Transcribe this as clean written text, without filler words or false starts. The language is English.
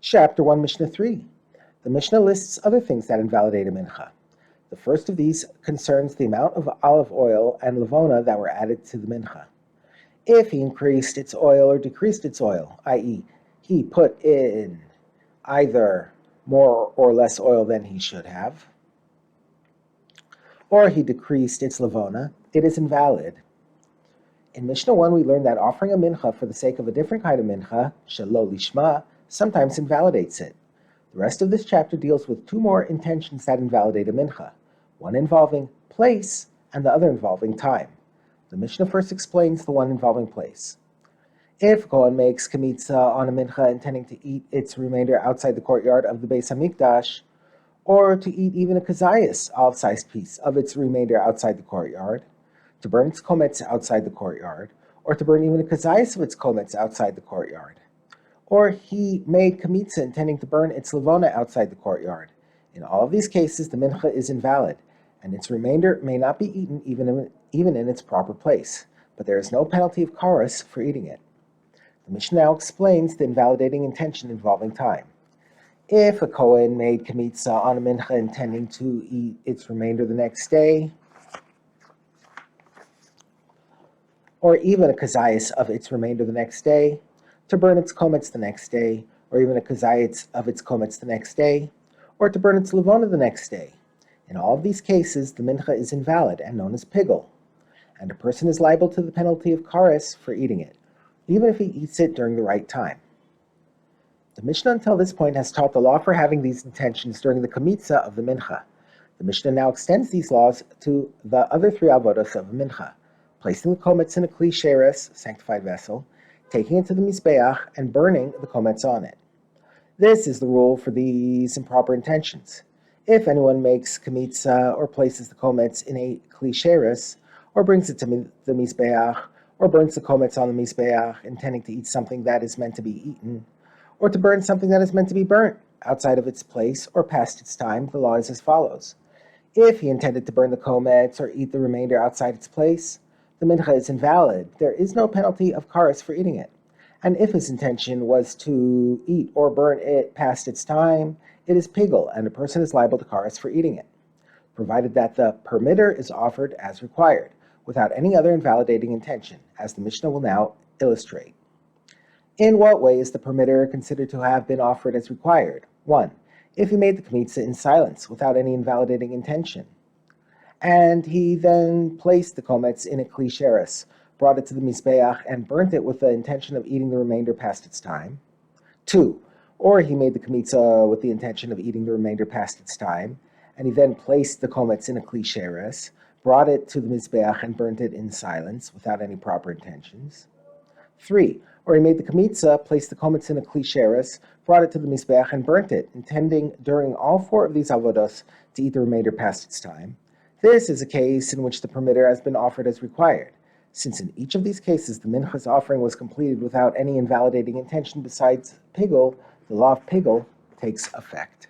Chapter 1, Mishnah 3. The Mishnah lists other things that invalidate a mincha. The first of these concerns the amount of olive oil and levona that were added to the mincha. If he increased its oil or decreased its oil, i.e., he put in either more or less oil than he should have, or he decreased its levona, it is invalid. In Mishnah 1, we learned that offering a mincha for the sake of a different kind of mincha, shelo lishma, sometimes invalidates it. The rest of this chapter deals with two more intentions that invalidate a mincha, one involving place and the other involving time. The Mishnah first explains the one involving place. If Kohen makes kamitza on a mincha intending to eat its remainder outside the courtyard of the Beis Hamikdash, or to eat even a kazayas, olive-sized piece, of its remainder outside the courtyard, to burn its komets outside the courtyard, or to burn even a kazayas of its komets outside the courtyard, or he made kamitza intending to burn its levona outside the courtyard. In all of these cases, the mincha is invalid, and its remainder may not be eaten even in its proper place, but there is no penalty of karas for eating it. The Mishnah now explains the invalidating intention involving time. If a Kohen made kamitza on a mincha intending to eat its remainder the next day, or even a kazayas of its remainder the next day, to burn its komets the next day, or even a kazayas of its komets the next day, or to burn its levona the next day. In all of these cases, the mincha is invalid and known as pigul, and a person is liable to the penalty of kares for eating it, even if he eats it during the right time. The Mishnah until this point has taught the law for having these intentions during the kamitza of the mincha. The Mishnah now extends these laws to the other three avodos of a mincha, placing the komets in a kli sheres, sanctified vessel, taking it to the mizbeach, and burning the komets on it. This is the rule for these improper intentions. If anyone makes kamitza or places the komets in a kli sheres, or brings it to the mizbeach, or burns the komets on the mizbeach, intending to eat something that is meant to be eaten, or to burn something that is meant to be burnt outside of its place or past its time, the law is as follows. If he intended to burn the komets or eat the remainder outside its place, the mincha is invalid. There is no penalty of karas for eating it. And if his intention was to eat or burn it past its time, it is pigul, and a person is liable to karas for eating it, provided that the permitter is offered as required, without any other invalidating intention, as the Mishnah will now illustrate. In what way is the permitter considered to have been offered as required? 1. If he made the kamitza in silence, without any invalidating intention, and he then placed the komets in a kli sheres, brought it to the mizbeach, and burnt it with the intention of eating the remainder past its time. 2. Or he made the kamitza with the intention of eating the remainder past its time, and he then placed the komets in a kli sheres, brought it to the mizbeach, and burnt it in silence, without any proper intentions. 3. Or he made the kamitza, placed the komets in a kli sheres, brought it to the mizbeach, and burnt it, intending during all four of these avodos to eat the remainder past its time. This is a case in which the permitter has been offered as required, since in each of these cases the mincha's offering was completed without any invalidating intention besides pigul. The law of pigul takes effect.